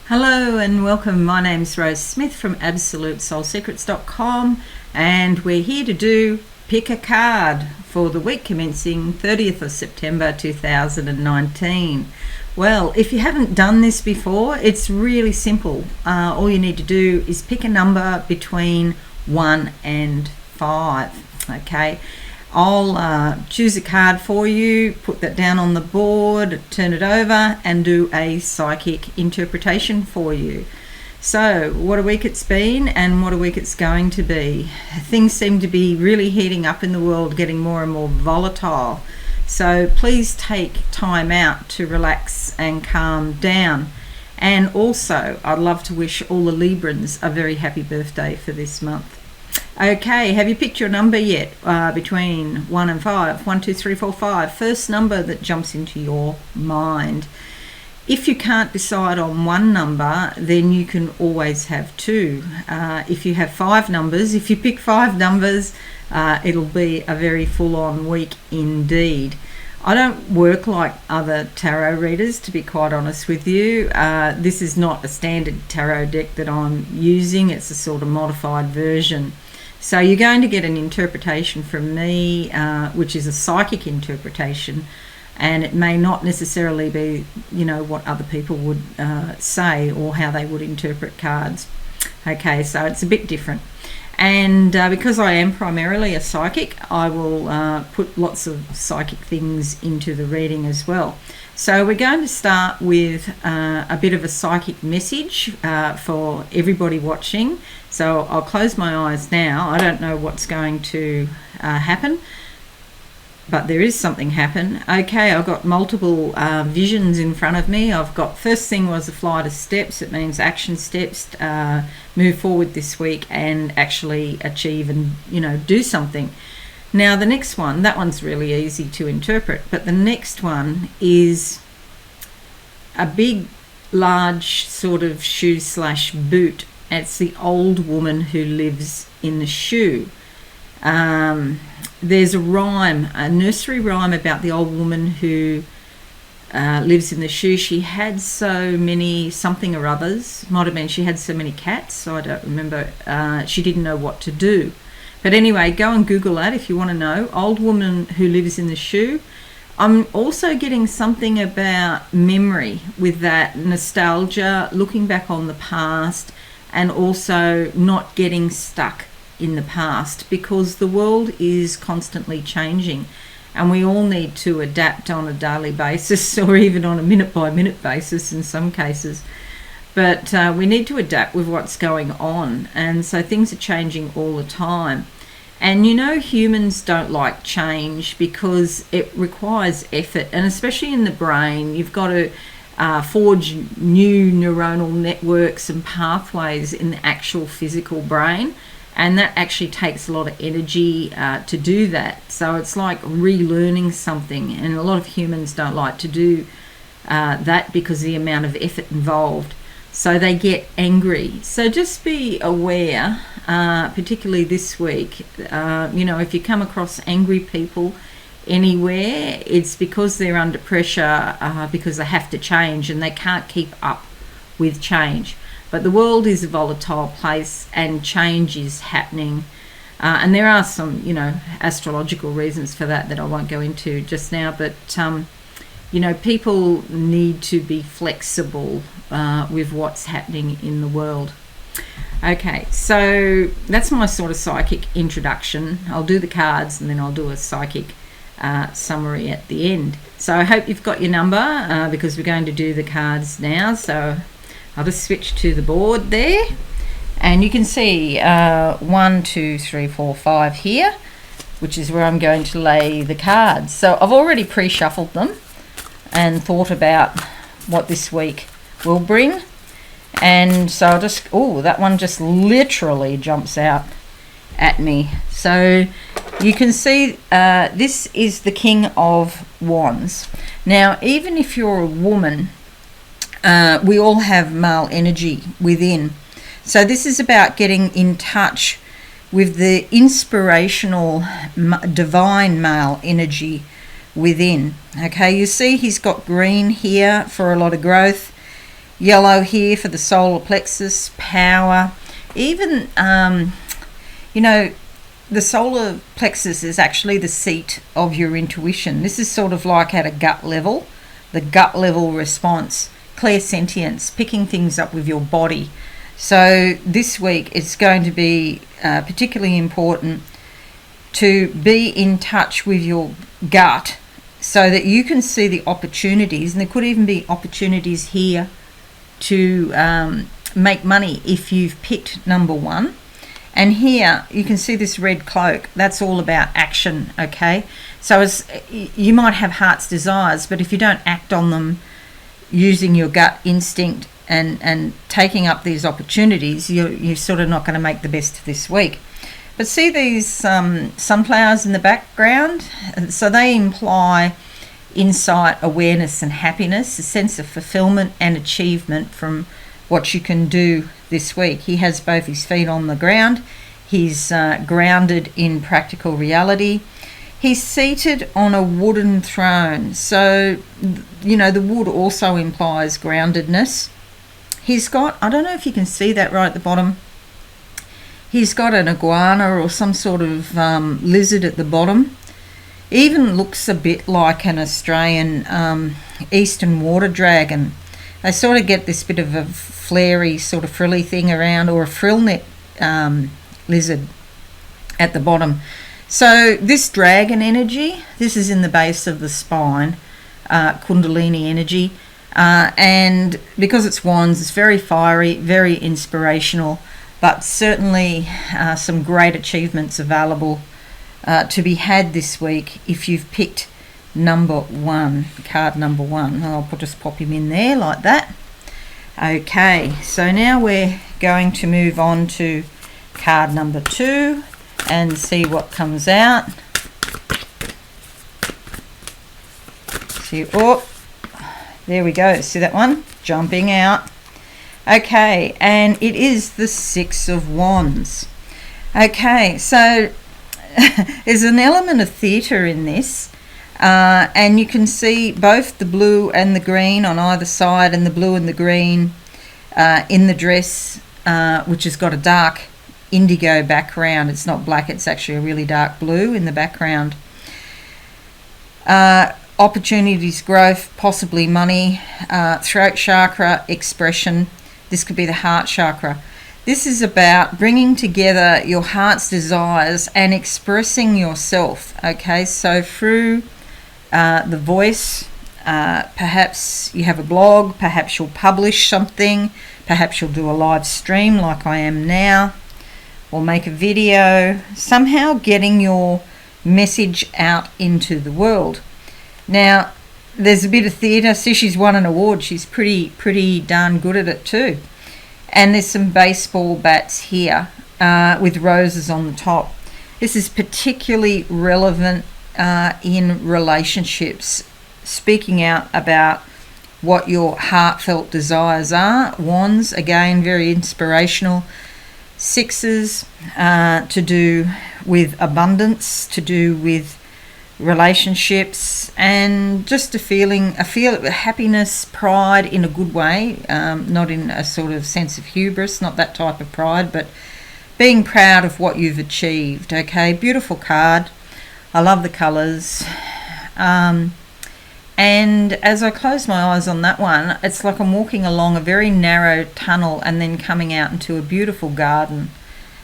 Hello and welcome. My name's Rose Smith from AbsoluteSoulSecrets.com, and we're here to do Pick a Card for the week commencing 30th of September 2019. Well, if you haven't done this before, it's really simple. All you need to do is pick a number between 1 and 5. Okay, I'll choose a card for you, put that down on the board, turn it over and do a psychic interpretation for you. So what a week it's been and what a week it's going to be. Things seem to be really heating up in the world, getting more and more volatile. So please take time out to relax and calm down. And also, I'd love to wish all the Librans a very happy birthday for this month. Okay, have you picked your number yet? Between 1 and 5. 1, 2, 3, 4, 5. First number that jumps into your mind. If you can't decide on one number, then you can always have two. If you have 5 numbers, if you pick 5 numbers, it'll be a very full-on week indeed. I don't work like other tarot readers, to be quite honest with you. This is not a standard tarot deck that I'm using. It's a sort of modified version. So you're going to get an interpretation from me, which is a psychic interpretation, and it may not necessarily be, what other people would say or how they would interpret cards. Okay, so it's a bit different. And because I am primarily a psychic, I will put lots of psychic things into the reading as well. So we're going to start with a bit of a psychic message for everybody watching. So I'll close my eyes now. I don't know what's going to happen, but there is something happen. Okay, I've got multiple visions in front of me. I've got, first thing was a flight of steps. It means action steps, move forward this week and actually achieve and, do something. Now the next one, that one's really easy to interpret, but the next one is a big, large sort of shoe/boot. It's the old woman who lives in the shoe. There's a rhyme, a nursery rhyme about the old woman who lives in the shoe. She had so many something or others. Might have been she had so many cats, so I don't remember. She didn't know what to do. But anyway, go and Google that if you want to know. Old woman who lives in the shoe. I'm also getting something about memory with that, nostalgia, looking back on the past, and also not getting stuck in the past, because the world is constantly changing and we all need to adapt on a daily basis or even on a minute by minute basis in some cases. But we need to adapt with what's going on, and so things are changing all the time. And humans don't like change because it requires effort, and especially in the brain, you've got to forge new neuronal networks and pathways in the actual physical brain, and that actually takes a lot of energy to do that. So it's like relearning something, and a lot of humans don't like to do that because of the amount of effort involved. So they get angry. So just be aware, particularly this week, if you come across angry people anywhere, it's because they're under pressure, because they have to change and they can't keep up with change. But the world is a volatile place and change is happening. And there are some, astrological reasons for that I won't go into just now. But, people need to be flexible with what's happening in the world. Okay, so that's my sort of psychic introduction. I'll do the cards and then I'll do a psychic summary at the end. So I hope you've got your number because we're going to do the cards now. So I'll just switch to the board there, and you can see 1, 2, 3, 4, 5 here, which is where I'm going to lay the cards. So I've already pre-shuffled them and thought about what this week will bring. And so I'll just, that one just literally jumps out at me. So you can see this is the King of Wands. Now, even if you're a woman, we all have male energy within. So this is about getting in touch with the inspirational divine male energy within. Okay, you see he's got green here for a lot of growth. Yellow here for the solar plexus, power. Even, you know, the solar plexus is actually the seat of your intuition. This is sort of like at a gut level, the gut level response, clairsentience, picking things up with your body. So this week it's going to be particularly important to be in touch with your gut so that you can see the opportunities, and there could even be opportunities here to make money if you've picked number 1. And here you can see this red cloak. That's all about action, okay? So you might have heart's desires, but if you don't act on them using your gut instinct and taking up these opportunities, you're sort of not going to make the best of this week. But see these sunflowers in the background? So they imply insight, awareness and happiness, a sense of fulfillment and achievement from what you can do this week. He has both his feet on the ground. He's grounded in practical reality. He's seated on a wooden throne. So, you know, the wood also implies groundedness. He's got, I don't know if you can see that right at the bottom, he's got an iguana or some sort of lizard at the bottom. Even looks a bit like an Australian eastern water dragon. They sort of get this bit of a flary sort of frilly thing around, or a frill neck lizard at the bottom. So this dragon energy, this is in the base of the spine, Kundalini energy, and because it's wands, it's very fiery, very inspirational, but certainly some great achievements available to be had this week if you've picked number 1, card number 1. I'll just pop him in there like that. Okay, so now we're going to move on to card number 2 and see what comes out. See, oh, there we go. See that one? Jumping out. Okay, and it is the 6 of Wands. Okay, so there's an element of theatre in this, and you can see both the blue and the green on either side, and the blue and the green in the dress, which has got a dark indigo background. It's not black, it's actually a really dark blue in the background. Opportunities, growth, possibly money, throat chakra, expression. This could be the heart chakra. This is about bringing together your heart's desires and expressing yourself, okay? So through the voice, perhaps you have a blog, perhaps you'll publish something, perhaps you'll do a live stream like I am now, or make a video, somehow getting your message out into the world. Now, there's a bit of theatre. See, she's won an award. She's pretty darn good at it too. And there's some baseball bats here with roses on the top. This is particularly relevant in relationships, speaking out about what your heartfelt desires are. Wands, again, very inspirational. 6s to do with abundance, to do with relationships, and just a feel of happiness, pride in a good way, not in a sort of sense of hubris, not that type of pride, but being proud of what you've achieved. Okay, beautiful card. I love the colours. And as I close my eyes on that one, it's like I'm walking along a very narrow tunnel and then coming out into a beautiful garden,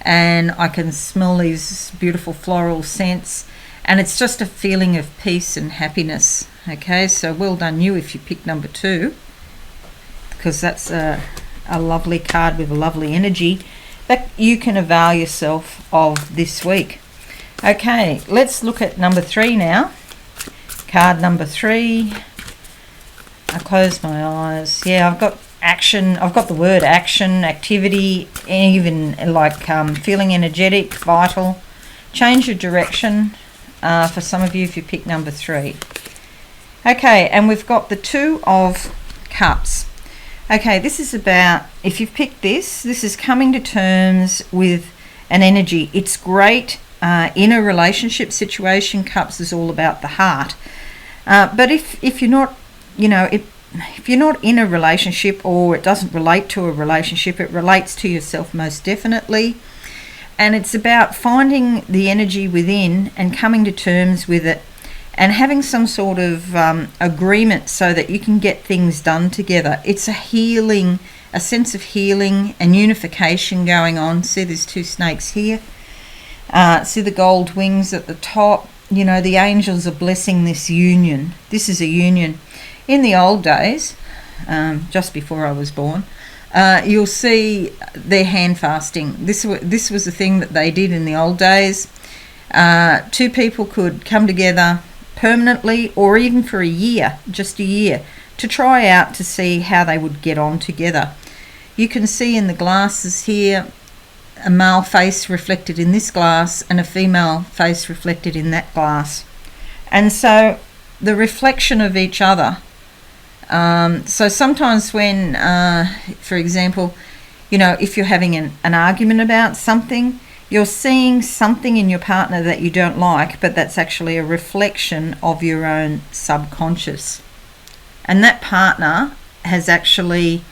and I can smell these beautiful floral scents, and it's just a feeling of peace and happiness. Okay, so well done you if you picked number 2, because that's a lovely card with a lovely energy that you can avail yourself of this week. Okay, let's look at number 3 now. Card number 3. I close my eyes. Yeah, I've got action. I've got the word action, activity, even like feeling energetic, vital. Change your direction for some of you if you pick number 3. Okay, and we've got the 2 of Cups. Okay, this is about, if you've picked this is coming to terms with an energy. It's great in a relationship situation. Cups is all about the heart. But if you're not, if you're not in a relationship, or it doesn't relate to a relationship, it relates to yourself most definitely. And it's about finding the energy within and coming to terms with it, and having some sort of agreement so that you can get things done together. It's a healing, a sense of healing and unification going on. See, there's two snakes here. See the gold wings at the top. You know, the angels are blessing this union. This is a union. In the old days, just before I was born, you'll see their hand fasting. This was a thing that they did in the old days. Two people could come together permanently, or even for a year, just a year, to try out to see how they would get on together. You can see in the glasses here a male face reflected in this glass and a female face reflected in that glass. And so the reflection of each other. So sometimes when, for example, you know, if you're having an argument about something, you're seeing something in your partner that you don't like, but that's actually a reflection of your own subconscious. And that partner has actually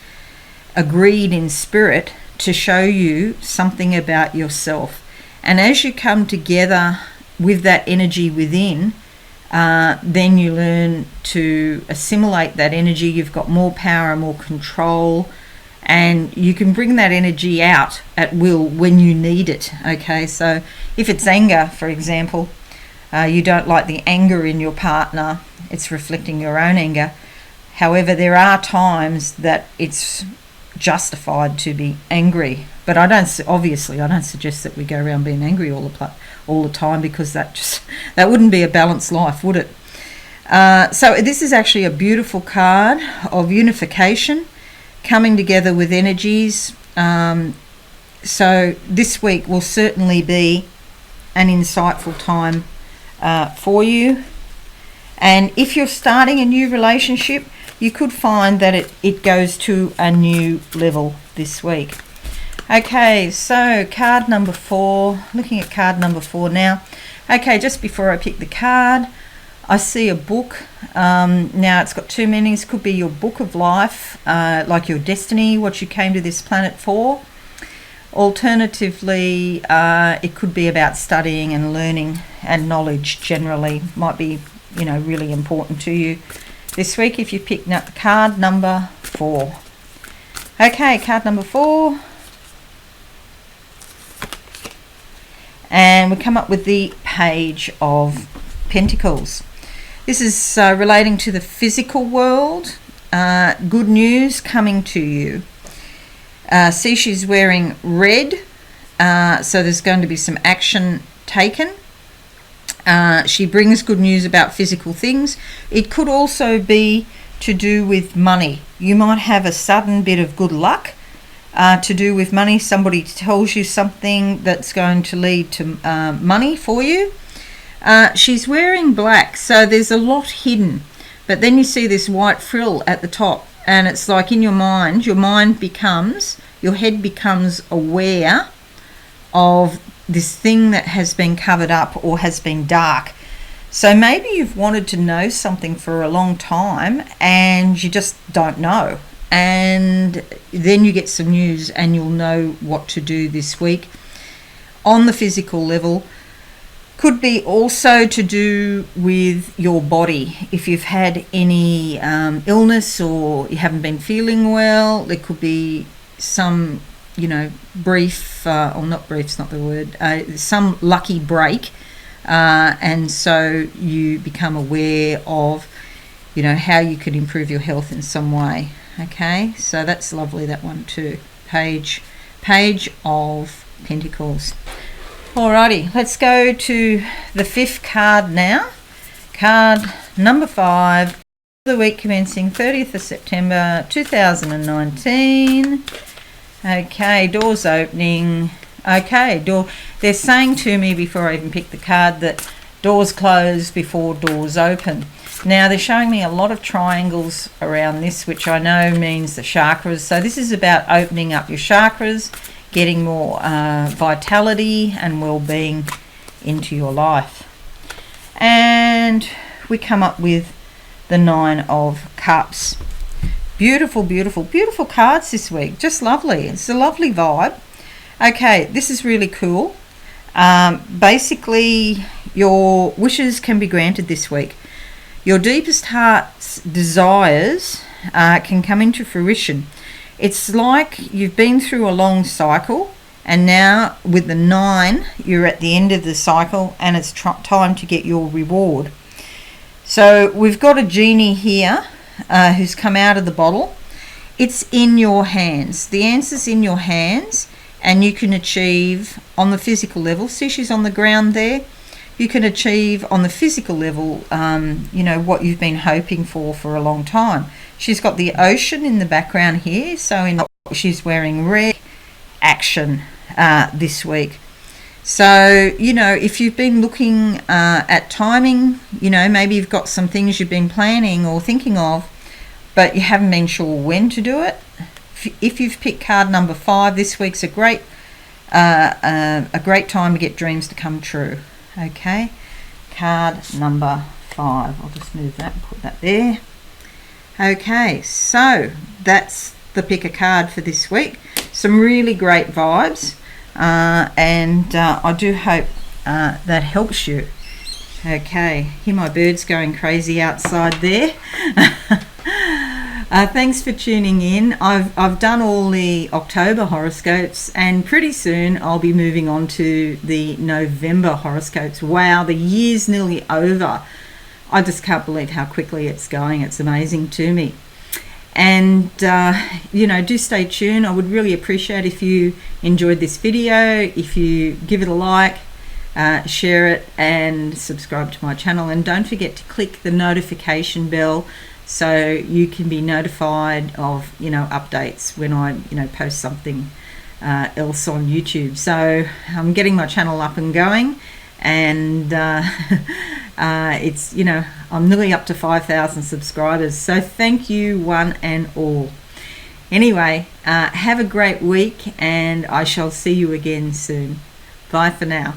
agreed in spirit to show you something about yourself. And as you come together with that energy within, then you learn to assimilate that energy. You've got more power and more control, and you can bring that energy out at will when you need it. Okay, so if it's anger, for example, you don't like the anger in your partner, it's reflecting your own anger. However, there are times that it's justified to be angry, but I don't suggest that we go around being angry all the time, because that wouldn't be a balanced life, would it? So this is actually a beautiful card of unification, coming together with energies. So this week will certainly be an insightful time for you. And if you're starting a new relationship, you could find that it goes to a new level this week. Okay, so card number 4, looking at card number 4 now. Okay, just before I pick the card, I see a book. Now it's got two meanings. Could be your book of life, like your destiny, what you came to this planet for. Alternatively, it could be about studying and learning, and knowledge generally might be, you know, really important to you this week if you pick card number 4. Okay, card number 4. And we come up with the Page of Pentacles. This is relating to the physical world. Good news coming to you. See, she's wearing red, so there's going to be some action taken. She brings good news about physical things. It could also be to do with money. You might have a sudden bit of good luck to do with money. Somebody tells you something that's going to lead to money for you. She's wearing black, so there's a lot hidden. But then you see this white frill at the top, and it's like in your mind becomes, your head becomes aware of this thing that has been covered up or has been dark. So maybe you've wanted to know something for a long time and you just don't know. And then you get some news and you'll know what to do this week. On the physical level, could be also to do with your body. If you've had any illness or you haven't been feeling well, there could be some, you know, brief, or not brief's not the word, some lucky break. And so you become aware of, you know, how you could improve your health in some way. Okay, so that's lovely, that one too. Page of Pentacles. Alrighty, let's go to the 5th card now. Card number 5, the week commencing 30th of September 2019. Okay, doors opening. Okay, they're saying to me before I even pick the card that doors close before doors open. Now they're showing me a lot of triangles around this, which I know means the chakras. So this is about opening up your chakras, getting more vitality and well-being into your life. And we come up with the 9 of Cups. Beautiful, beautiful, beautiful cards this week. Just lovely. It's a lovely vibe. Okay, this is really cool. Basically, your wishes can be granted this week. Your deepest heart's desires can come into fruition. It's like you've been through a long cycle, and now with the 9, you're at the end of the cycle, and it's time to get your reward. So we've got a genie here who's come out of the bottle. It's in your hands. The answer's in your hands, and you can achieve on the physical level. See, she's on the ground there. You can achieve on the physical level, what you've been hoping for a long time. She's got the ocean in the background here, so she's wearing red. Action this week. So, if you've been looking at timing, maybe you've got some things you've been planning or thinking of, but you haven't been sure when to do it. If you've picked card number 5, this week's a great time to get dreams to come true. Okay, card number 5. I'll just move that and put that there. Okay, so that's the pick a card for this week. Some really great vibes. And I do hope that helps you. Okay, hear my birds going crazy outside there. Thanks for tuning in. I've done all the October horoscopes, and pretty soon I'll be moving on to the November horoscopes. Wow, the year's nearly over. I just can't believe how quickly it's going. It's amazing to me. And, do stay tuned. I would really appreciate if you enjoyed this video, if you give it a like, share it, and subscribe to my channel. And don't forget to click the notification bell so you can be notified of, updates when I, post something else on YouTube. So I'm getting my channel up and going, and it's, I'm nearly up to 5,000 subscribers. So thank you one and all. Anyway, have a great week, and I shall see you again soon. Bye for now.